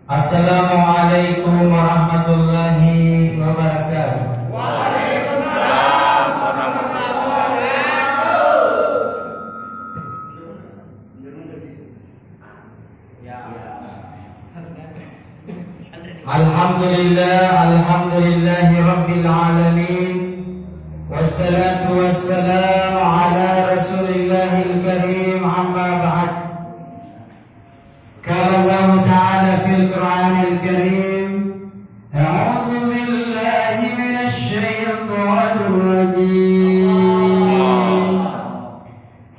Assalamualaikum warahmatullahi wabarakatuh. Waalaikumsalam warahmatullahi wabarakatuh. Alhamdulillahi rabbil alamin. Wassalatu wassalamu ala rasulillahil karim, amma ba'd. Qala Allah ta'ala fil Qur'anil karim, a'udzu billahi minasy syaithanir rajim.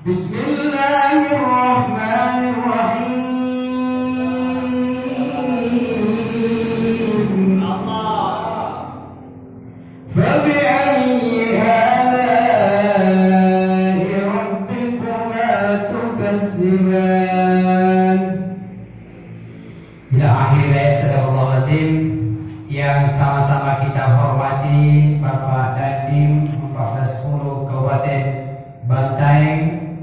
Bismillahirrahmanirrahim. Fabi'ayyi ala'i rabbikuma tukazziban. Ila akhir ayat sadaqallahu azim. Yang sama-sama kita hormati Bapak Dandim 1410 Kabupaten Bantaeng.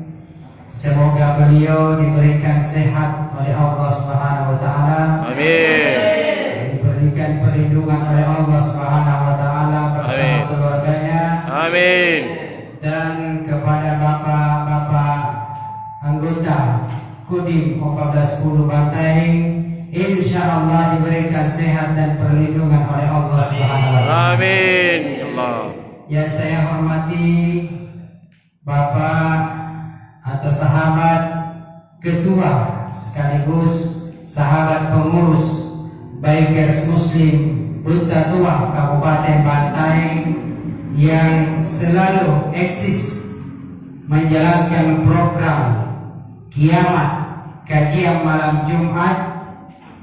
Semoga beliau diberikan sehat oleh Allah Subhanahu wa taala. Amin. Diberikan perlindungan oleh Allah Subhanahu wa taala bersama keluarganya. Amin. Dan kepada bapak-bapak anggota Kodim 1410 Bantaeng, insyaallah diberikan sehat dan perlindungan oleh Allah Subhanahu wa taala. Amin. Allah. Yang saya hormati Bapak atau sahabat ketua sekaligus sahabat pengurus Bikers Muslim Buta Tua Kabupaten Bantaeng yang selalu eksis menjalankan program Kiamat kajian malam Jumat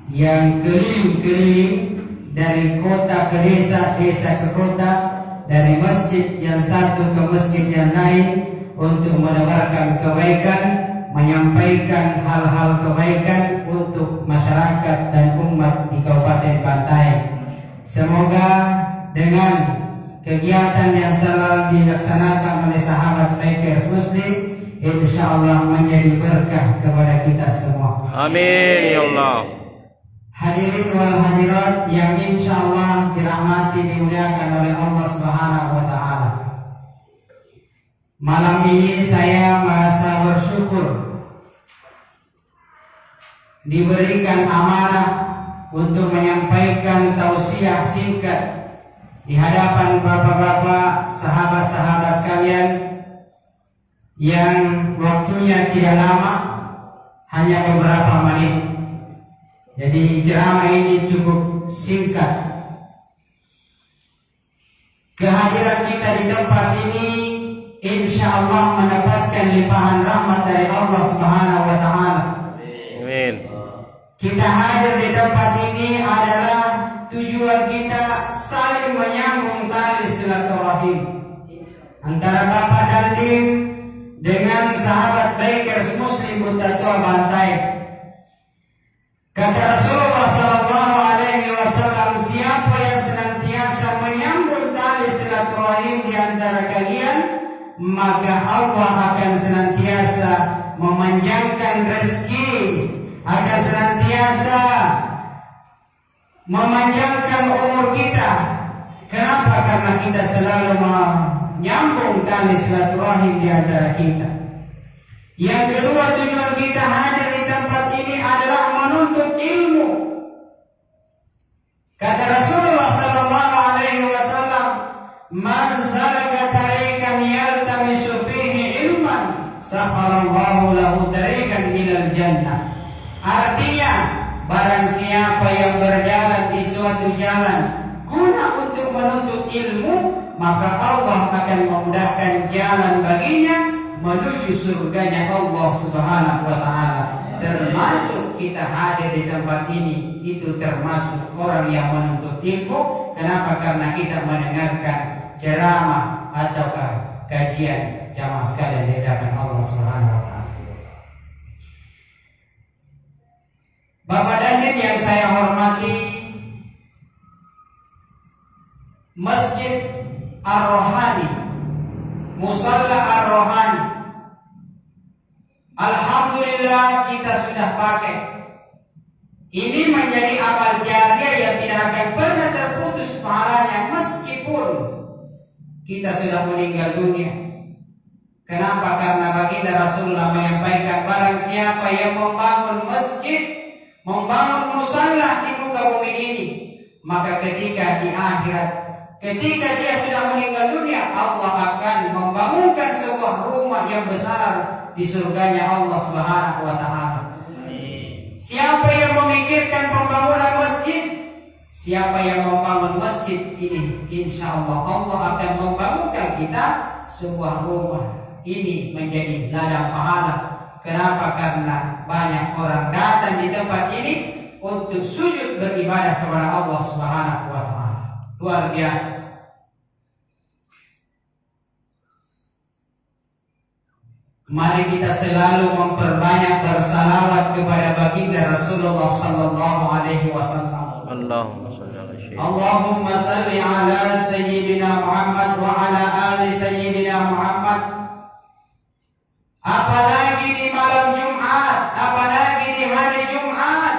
yang keliling-keliling dari kota ke desa, desa ke kota, dari masjid yang satu ke masjid yang lain untuk menebarkan kebaikan, menyampaikan hal-hal kebaikan untuk masyarakat dan umat di Kabupaten Bantaeng. Semoga dengan kegiatan yang selalu dilaksanakan oleh sahabat Bikers Muslim, insyaallah menjadi berkah kepada kita semua. Amin ya Allah. Hadirin wal hadirat yang insyaallah dirahmati dimuliakan oleh Allah Subhanahu wa taala. Malam ini saya merasa bersyukur diberikan amanah untuk menyampaikan tausiah singkat di hadapan bapak-bapak, sahabat-sahabat sekalian yang waktunya tidak lama, hanya beberapa menit. Jadi ceramah ini cukup singkat. Kehadiran kita di tempat ini insyaallah mendapatkan limpahan rahmat dari Allah Subhanahu wa taala. Amin. Kita hadir di tempat ini adalah tujuan kita saling menyambung tali silaturahim antara Bapak Dandim dengan sahabat Bikers Muslim Buta Tua Bantaeng. Kata Rasulullah sallallahu alaihi wasallam, siapa yang senantiasa menyambung tali silaturahim di antara kalian, maka Allah akan senantiasa memanjangkan rezeki, akan senantiasa memanjangkan umur kita. Kenapa? Karena kita selalu menyambung tali silaturahim di antara kita. Yang kedua, tujuan kita hadir di tempat ini adalah menuntut ilmu. Kata Rasulullah sallallahu alaihi wasallam, "Man salaka tariqan yaltamisu fihi ilman, sakhalallahu lahu tariqan ilal jannah." Artinya, barang siapa yang berjalan di suatu jalan guna untuk menuntut ilmu, maka Allah akan memudahkan jalan baginya menuju surganya Allah Subhanahu wa taala. Termasuk kita hadir di tempat ini, itu termasuk orang yang menuntut ilmu. Kenapa? Karena kita mendengarkan ceramah ataukah kajian jamaah sekalian di hadapan Allah Subhanahu wa taala. Bapak Dandim yang saya hormati, Masjid Ar-Rohani, Musalla Ar-Rohani, alhamdulillah kita sudah pakai. Ini menjadi amal jariah yang tidak akan pernah terputus pahalanya meskipun kita sudah meninggal dunia. Kenapa? Karena baginda Rasulullah menyampaikan, barang siapa yang membangun masjid, membangun musalla di muka bumi ini, maka ketika di akhirat, ketika dia sudah meninggal dunia, Allah akan membangunkan sebuah rumah yang besar di surganya Allah Subhanahu wa taala. Siapa yang memikirkan pembangunan masjid, siapa yang membangun masjid ini, insya Allah Allah akan membangunkan kita sebuah rumah. Ini menjadi ladang pahala. Kenapa? Karena banyak orang datang di tempat ini untuk sujud beribadah kepada Allah Subhanahu wa taala. Luar biasa. Mari kita selalu memperbanyak bersalawat kepada baginda Rasulullah sallallahu alaihi wasallam. Allahumma shalli ala sayyidina Allahumma salli ala sayyidina Muhammad wa ala ali sayyidina Muhammad. Apalagi di malam Jumat, apalagi di hari Jumat,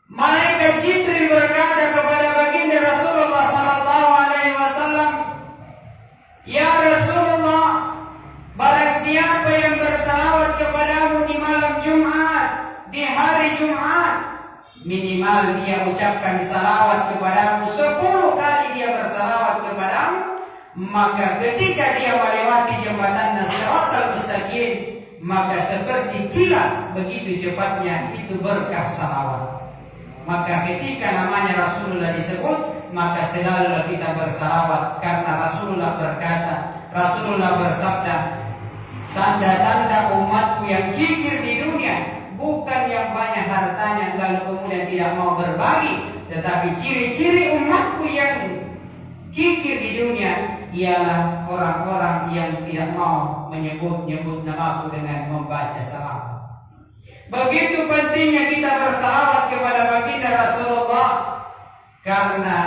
malaikat Jibril berkata kepada baginda Rasulullah sallallahu alaihi wasallam, "Ya Rasulullah, barang siapa yang bersalawat kepadamu di malam Jumat, di hari Jumat, minimal dia ucapkan salawat kepadamu 10 kali dia bersalawat kepadamu, maka ketika dia melewati jembatan Shiratal Mustaqim, maka seperti kilat begitu cepatnya itu berkah salawat." Maka ketika namanya Rasulullah disebut, maka selalu kita bersalawat, karena Rasulullah berkata, Rasulullah bersabda, tanda-tanda umatku yang kikir di dunia bukan yang banyak hartanya lalu kemudian tidak mau berbagi, tetapi ciri-ciri umatku yang kikir di dunia ialah orang-orang yang tidak mau menyebut-nyebut namaku dengan membaca salawat. Begitu pentingnya kita bersalawat kepada baginda Rasulullah, karena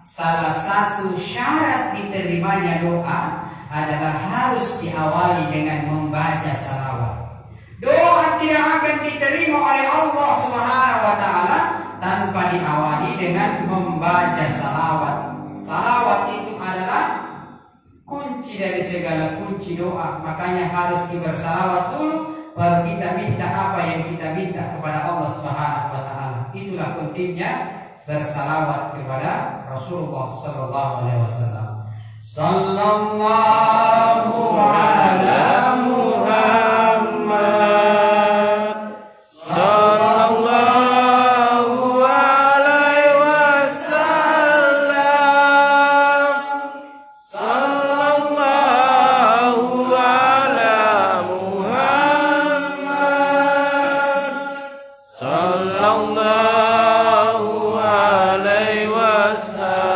salah satu syarat diterimanya doa adalah harus diawali dengan membaca salawat. Doa tidak akan diterima oleh Allah Subhanahu wa taala tanpa diawali dengan membaca salawat. Salawat itu adalah kunci dari segala kunci doa. Makanya harus bersalawat dulu, baru kita minta apa yang kita minta kepada Allah Subhanahu wa taala. Itulah pentingnya bersalawat kepada Rasulullah sallallahu alaihi wasallam. Sallallahu ala Muhammad, sallallahu alaihi wasallam, sallallahu ala Muhammad, sallallahu alaihi wasallam.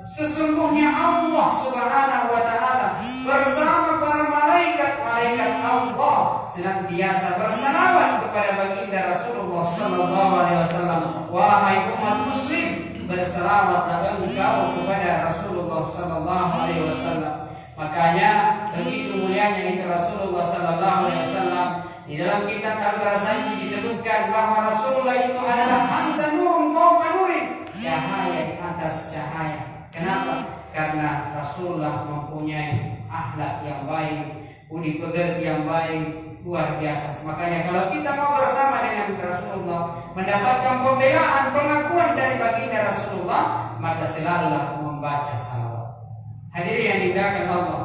Sesungguhnya Allah Subhanahu wa taala bersama para malaikat-malaikat Allah senantiasa bersalawat kepada baginda Rasulullah sallallahu alaihi wasallam. Wahai umat muslim, bersalawatlah engkau kepada Rasulullah sallallahu alaihi wasallam. Makanya begitu mulianya itu Rasulullah sallallahu alaihi wasallam. Di dalam kitab Al-Barasanji disebutkan bahwa Rasulullah itu adalah anta nurun fawqa nurin, cahaya di atas cahaya. Kenapa? Karena Rasulullah mempunyai akhlak yang baik, budi pekerti yang baik, luar biasa. Makanya kalau kita mau bersama dengan Rasulullah, mendapatkan pembelaan, pengakuan dari baginda Rasulullah, maka selalulah membaca salawat. Hadirin yang dimuliakan Allah,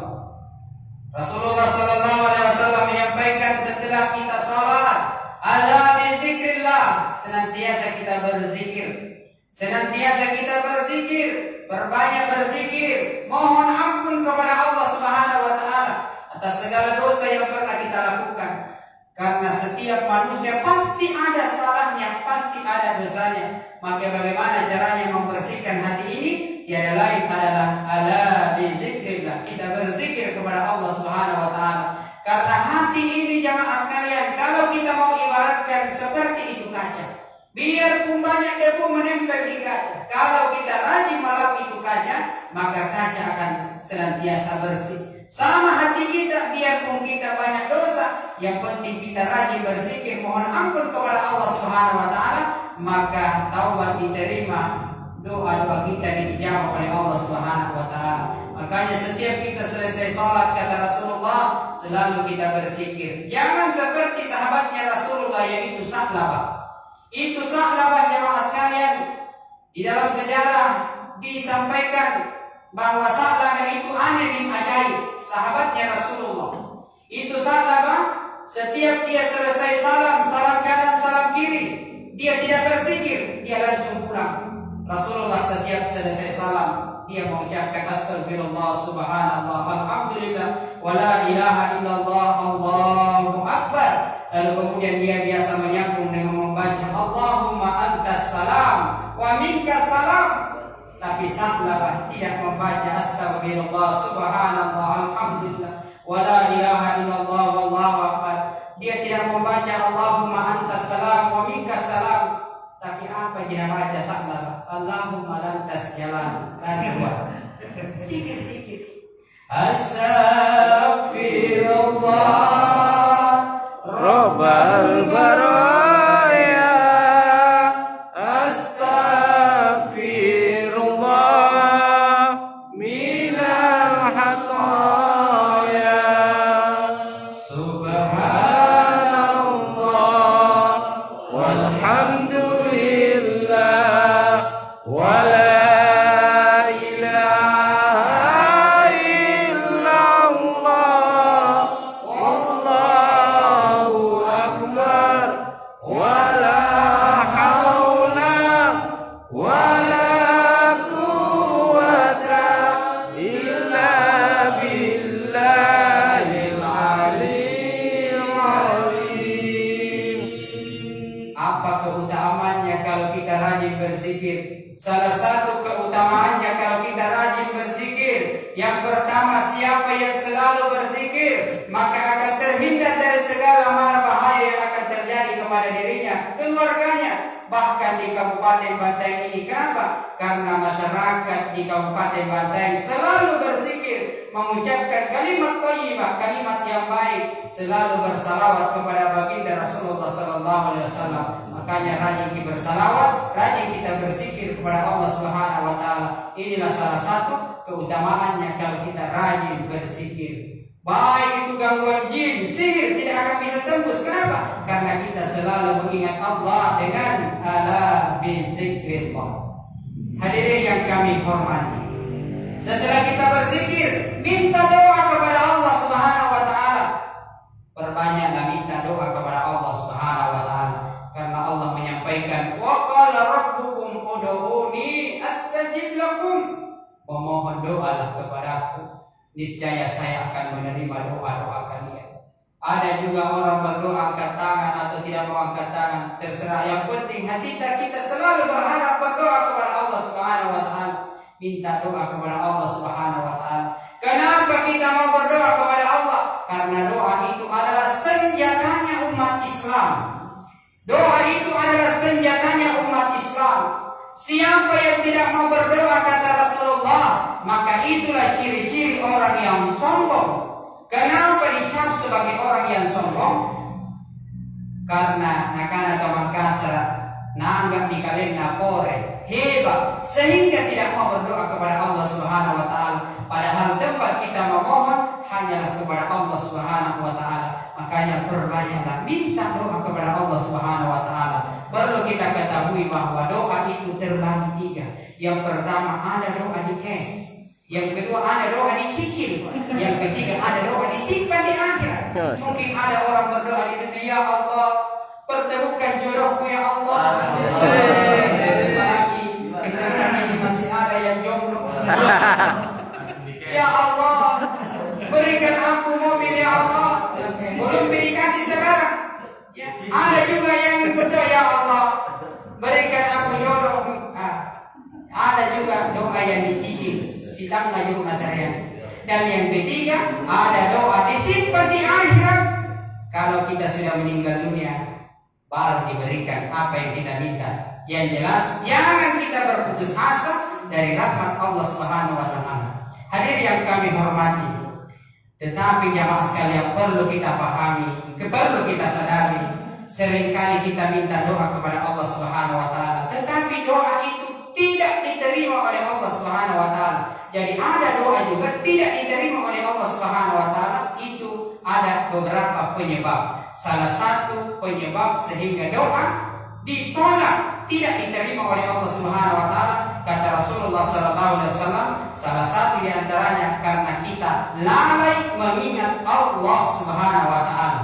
Rasulullah sallallahu alaihi wasallam menyampaikan setelah kita salat, ala bizikrillah, senantiasa kita berzikir. Senantiasa kita berzikir, berbanyak berzikir, mohon ampun kepada Allah Subhanahu wa taala atas segala dosa yang pernah kita lakukan. Karena setiap manusia pasti ada salahnya, pasti ada dosanya. Maka bagaimana caranya membersihkan hati ini? Tiada lain adalah ala bizikrillah. Kita berzikir kepada Allah Subhanahu wa taala. Karena hati ini jamaah sekalian, kalau kita mau ibaratkan seperti itu kaca. Biarpun banyak debu menempel di kaca, kalau kita rajin melap itu kaca, maka kaca akan senantiasa bersih. Sama hati kita, biarpun kita banyak dosa, yang penting kita rajin berzikir, mohon ampun kepada Allah Subhanahu wa taala, maka taubat diterima, doa-doa kita dijawab oleh Allah Subhanahu wa taala. Makanya setiap kita selesai sholat, kata Rasulullah, selalu kita berzikir. Jangan seperti sahabatnya Rasulullah, yaitu Sa'labah. Itu Sa'labah jemaah sekalian, di dalam sejarah disampaikan bahwa Sa'labah itu aneh bin ajaib, sahabatnya Rasulullah. Itu Sa'labah, setiap dia selesai salam kanan, salam kiri, dia tidak berzikir, dia langsung pulang. Rasulullah setiap selesai salam, dia mengucapkan astagfirullah, subhanallah, alhamdulillah, wa la ilaha illallah, Allahu akbar. Lalu kemudian dia biasa menyambung dengan membaca Allahumma antas salam wa minkas salam. Tapi Sa'labah tidak membaca astagfirullah, subhanallah, alhamdulillah, wa la ilaha illallah, wallahu akbar. Dia tidak membaca Allahumma antas salam wa minkas salam. Tapi apa dia baca Sa'labah? Allahumma lantas jalan, dan buat sikit-sikit astagfirullah Rabbal baraya, astaghfirullah minal khataya, subhanallah walhamdulillah wa la ilaha illallah wallahu akbar wa la haula wa la quwwata illa billahil aliyyil azim. Apa keutamaannya kalau kita rajin berzikir? Salah satu keutamaannya kalau kita rajin berzikir, yang pertama, siapa yang selalu berzikir maka akan terhindar dari segala mara bahaya yang akan terjadi kepada dirinya, keluarganya. Bahkan di Kabupaten Bantaeng ini, kenapa? Karena masyarakat di Kabupaten Bantaeng selalu berzikir, mengucapkan kalimat thayyibah, kalimat yang baik, selalu bersalawat kepada baginda Rasulullah sallallahu alaihi wasallam. Makanya rajin kita bersalawat, rajin kita berzikir kepada Allah Subhanahu wa taala. Inilah salah satu keutamaannya kalau kita rajin berzikir. Baik itu gangguan jin, sihir tidak akan bisa tembus. Kenapa? Karena kita selalu mengingat Allah dengan ala bizikrillah. Hadirin yang kami hormati, setelah kita berzikir, minta doa kepada Allah Subhanahu wa taala. Perbanyaklah minta doa kepada Allah Subhanahu wa taala, karena Allah menyampaikan wa qala rabbukum ud'uni astajib lakum. Memohon doalah kepadaku, niscaya saya akan menerima doa-doa kalian. Ada juga orang berdoa angkat tangan atau tidak mau angkat tangan, terserah. Yang penting hati kita selalu berharap berdoa kepada Allah Subhanahu wa taala. Minta doa kepada Allah Subhanahu wa taala. Kenapa kita mau berdoa kepada Allah? Karena doa itu adalah senjatanya umat Islam. Doa itu adalah senjatanya umat Islam. Siapa yang tidak mau berdoa, kata Rasulullah, maka itulah ciri-ciri orang yang sombong. Kenapa dicap sebagai orang yang sombong? Karena nakana kaman kasar, nanggap di kalenda pore, hebat, sehingga tidak mau berdoa kepada Allah Subhanahu wa taala. Padahal tempat kita memohon hanyalah kepada Allah Subhanahu wa taala. Makanya perbanyaklah minta doa kepada Allah Subhanahu wa taala. Perlu kita ketahui bahwa doa itu terbagi tiga. Yang pertama ada doa di cash. Yang kedua ada doa dicicil. Yang ketiga ada doa disimpan di akhirat. Mungkin ada orang berdoa di dunia, ya Allah, pertemukan jodohku ya Allah. Apalagi kita ini masih ada yang jomblo. Ya Allah, berikan aku mobil ya Allah. Belum dikasih sekarang. Ya. Ada juga yang berdoa, ya Allah, berikan aku jodoh. Ada juga doa yang dicicil, sidangnya juga masyarakat. Dan yang ketiga ada doa disimpan di akhirat. Kalau kita sudah meninggal dunia, baru diberikan apa yang kita minta. Yang jelas jangan kita berputus asa dari rahmat Allah Subhanahu wa taala. Hadirin yang kami hormati, tetapi jamaah sekalian perlu kita pahami, perlu kita sadari, seringkali kita minta doa kepada Allah Subhanahu wa taala, tetapi doa itu tidak diterima oleh Allah Subhanahu wa taala. Jadi ada doa juga tidak diterima oleh Allah Subhanahu wa taala. Itu ada beberapa penyebab. Salah satu penyebab sehingga doa ditolak, tidak diterima oleh Allah Subhanahu wa taala, kata Rasulullah sallallahu alaihi wasallam, salah satu di antaranya karena kita lalai mengingat Allah Subhanahu wa taala.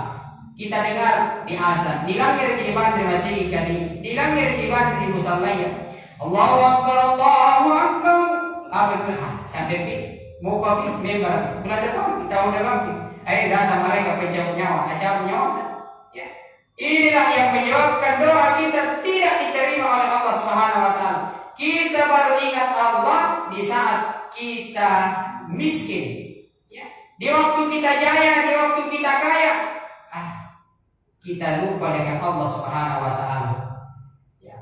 Kita dengar di azan, dilanggar di bandar masjid kali, dilanggar di bandar di musallaya. Allahu Akbar, Allahu Akbar. Apa itu? Sampai mau kopi member. Bulan depan kita udah kopi. Ayo datang mereka pencabut nyawa, acabut nyawa. Ya. Inilah yang menyebabkan doa kita tidak diterima oleh Allah Subhanahu wa taala. Kita baru ingat Allah di saat kita miskin. Ya. Di waktu kita jaya, di waktu kita kaya, kita lupa dengan Allah Subhanahu wa taala.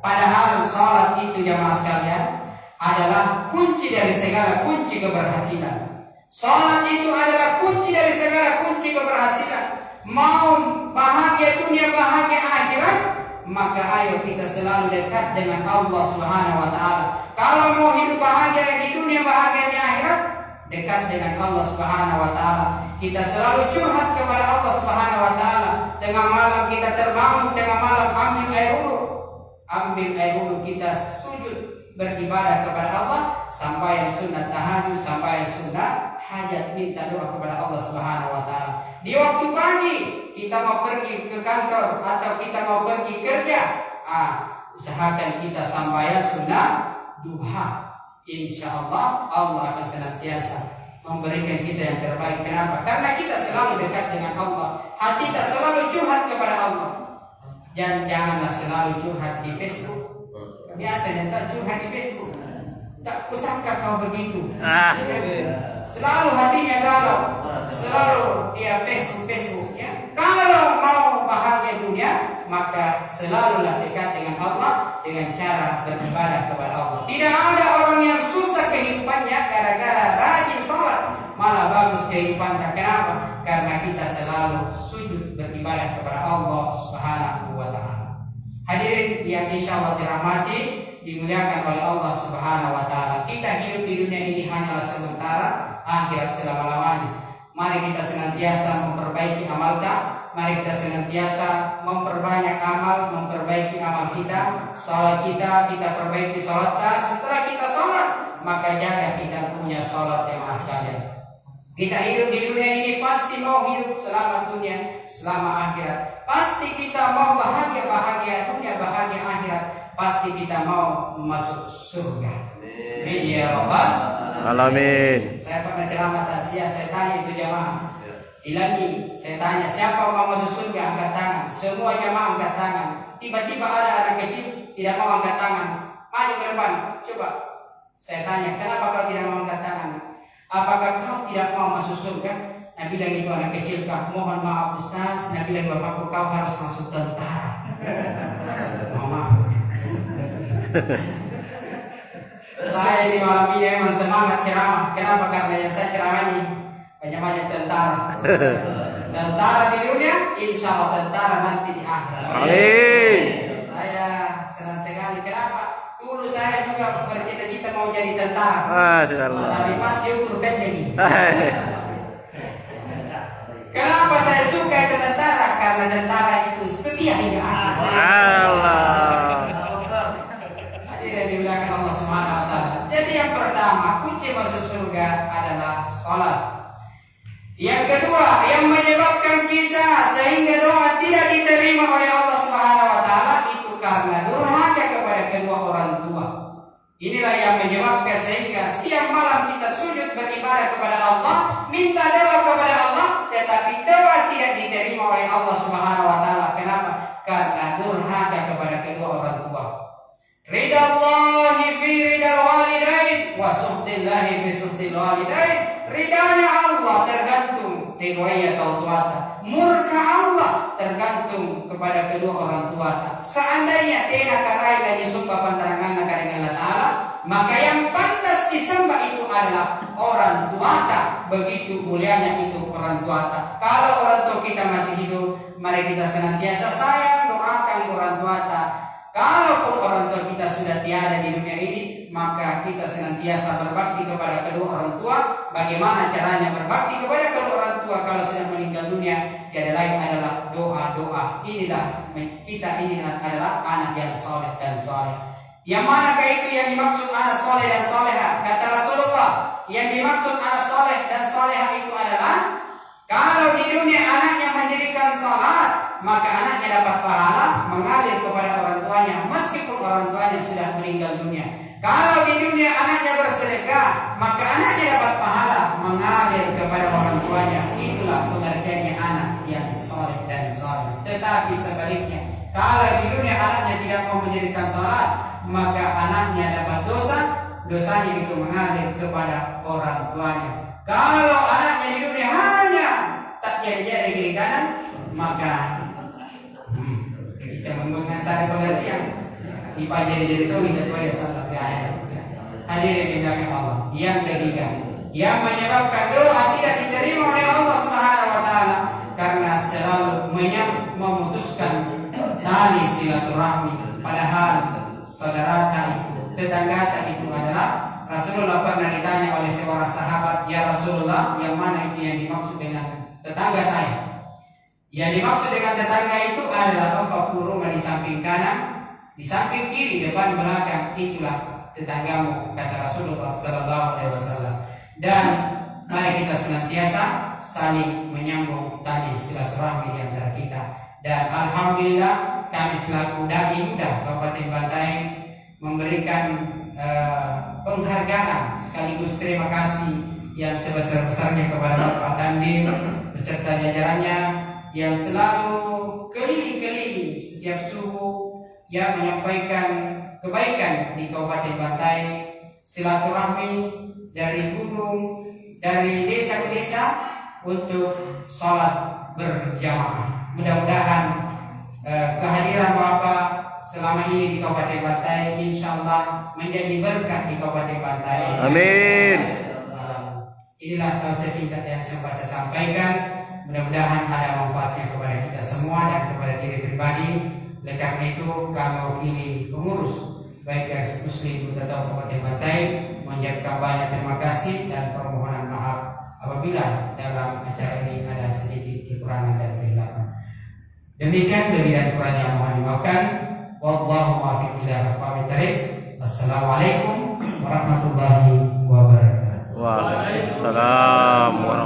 Padahal sholat itu jamaah sekalian adalah kunci dari segala kunci keberhasilan. Sholat itu adalah kunci dari segala kunci keberhasilan. Mau bahagia dunia, bahagia akhirat, maka ayo kita selalu dekat dengan Allah Subhanahu wa taala. Kalau mau hidup bahagia di dunia, bahagia di akhirat, dekat dengan Allah Subhanahu wa taala. Kita selalu curhat kepada Allah Subhanahu wa taala. Tengah malam kita terbangun, tengah malam ambil air wudhu. Ambil air wudhu, kita sujud beribadah kepada Allah, sampai sunat tahajud, sampai sunat hajat, minta doa kepada Allah Subhanahu wa taala. Di waktu pagi kita mau pergi ke kantor atau kita mau pergi kerja, usahakan kita sampai sunat duha. Insyaallah Allah akan senantiasa memberikan kita yang terbaik. Kenapa? Karena kita selalu dekat dengan Allah. Hati kita selalu curhat kepada Allah. Dan janganlah selalu curhat di Facebook. Biasanya tak curhat di Facebook. Tak kusangka kau begitu. Selalu hatinya galau. Selalu dia Facebook ya. Kalau mau bahagia dunia, maka selalulah dekat dengan Allah dengan cara beribadah kepada Allah. Tidak ada orang yang susah kehidupannya gara-gara rajin sholat, malah bagus kehidupannya. Kenapa? Karena kita selalu sujud beribadah kepada Allah Subhanahu wa taala. Hadirin yang insyaallah dirahmati, dimuliakan oleh Allah Subhanahu wa taala. Kita hidup di dunia ini hanyalah sementara, akhirat selama-lamanya. Mari kita senantiasa memperbaiki amal kita. Mari kita senantiasa memperbanyak amal, memperbaiki amal kita. Salat kita perbaiki salat kita. Setelah kita salat, maka jaga kita punya salat yang sekalian. Kita hidup di dunia ini pasti mau hidup selamat dunia, selamat akhirat. Pasti kita mau bahagia dunia, bahagia akhirat. Pasti kita mau masuk surga. Amin ya rabbal alamin. Saya pernah ceramah takziah, saya tanya itu jamaah. Dilangi, saya tanya siapa mau masuk surga, angkat tangan. Semua jamaah angkat tangan. Tiba-tiba ada anak kecil tidak mau angkat tangan. Maju ke depan, coba. Saya tanya, kenapa kau tidak mau angkat tangan? Apakah kau tidak mau masuk surga? Nabi bilang itu anak kecil, kah? Mohon maaf Ustaz. Nabi bilang bapakku, kau harus masuk tentara. Mohon maaf. Saya di malam ini memang semangat ceramah. Kenapa? Karena yang saya ceramah ini banyak-banyak tentara. Tentara di dunia, insya Allah tentara nanti di akhirat. Amin. Saya senang sekali. Kenapa? Dulu saya juga bercita-cita mau jadi tentara. Masya Allah. Tapi pas diukur pendek. Kenapa saya suka itu tentara? Karena tentara itu setia hingga akhir. Allah. Hadirin dimuliakan Allah Subhanahu wa taala. Jadi yang pertama, kunci masuk surga adalah salat. Yang kedua, yang menyebabkan kita sehingga doa tidak diterima oleh Allah Subhanahu wa taala itu karena durhaka kepada kedua orang tua. Inilah yang menyebabkan sehingga siang malam kita sujud beribadah kepada Allah, minta doa kepada Allah, tetapi doa tidak diterima oleh Allah Subhanahu wa taala. Kenapa? Karena durhaka kepada kedua orang tua. Ridha Allahi fi ridha walidain wa suhtillahi fi suhtil walidain. Ridhanya Allah tergantung riwayat orang tua. Murka Allah tergantung kepada kedua orang tua. Seandainya tidak karai dan disumpah pantarangan dengan Allah Ta'ala, maka yang pantas disembah itu adalah orang tua. Begitu mulianya itu orang tua. Kalau orang tua kita masih hidup, mari kita senantiasa sayang, doakan orang tua. Kalaupun orang tua kita sudah tiada di dunia ini, maka kita senantiasa berbakti kepada kedua orang tua. Bagaimana caranya berbakti kepada kedua orang tua kalau sudah meninggal dunia? Tiada lain adalah doa-doa. Inilah kita ini adalah anak yang soleh dan soleh. Yang manakah itu yang dimaksud anak soleh dan soleha? Kata Rasulullah, yang dimaksud anak soleh dan soleha itu adalah kalau di dunia anaknya mendirikan salat, maka anaknya dapat pahala mengalir kepada orang tuanya meskipun orang tuanya sudah meninggal dunia. Kalau di dunia anaknya bersedekah, maka anaknya dapat pahala mengalir kepada orang tuanya. Itulah pengertiannya anak yang soleh dan soleh. Tetapi sebaliknya, kalau di dunia anaknya tidak mau mendirikan salat, maka anaknya dapat dosa, dosanya itu mengalir kepada orang tuanya. Kalau anaknya di dunia hanya tak jadi kiri kanan, maka kita mengasari pengertian dipajari jadi tahu tidak boleh salah di akhir. Hadirin dimuliakan Allah. Yang ketiga, yang menyebabkan doa tidak diterima oleh Allah Subhanahu wa taala karena selalu memutuskan tali silaturahmi. Padahal saudara itu, tetangga itu adalah Rasulullah pernah ditanya oleh seorang sahabat, "Ya Rasulullah, yang mana itu yang dimaksud dengan tetangga saya?" Yang dimaksud dengan tetangga itu adalah tempat rumah di samping kanan, di samping kiri, depan, belakang. Itulah tetanggamu, kata Rasulullah Sallallahu Alaihi Wasallam. Dan mari kita senantiasa saling menyambung tali silaturahmi di antara kita. Dan alhamdulillah kami selaku dai muda Kabupaten Bantaeng memberikan penghargaan sekaligus terima kasih yang sebesar-besarnya kepada Bapak Dandim beserta jajarannya yang selalu keliling-keliling setiap subuh yang menyampaikan kebaikan di Kabupaten Bantaeng, silaturahmi dari gunung, dari desa ke desa untuk sholat berjamaah. Mudah-mudahan kehadiran Bapak selama ini di Kabupaten Bantaeng insyaallah menjadi berkah di Kabupaten Bantaeng. Amin. Inilah tausiah singkat yang saya sampaikan. Mudah-mudahan ada manfaatnya kepada kita semua dan kepada diri pribadi. Oleh karena itu kami wakili pengurus baik yang Muslim atau Kabupaten Bantaeng mengucapkan banyak terima kasih dan permohonan maaf apabila dalam acara ini ada sedikit kekurangan dan kehilangan. Demikian lebih dan kurangnya mohon dimaafkan. Wallahu muwaffiq ila aqwamit thariq. Assalamualaikum warahmatullahi wabarakatuh. Waalaikumsalam warahmatullahi wabarakatuh.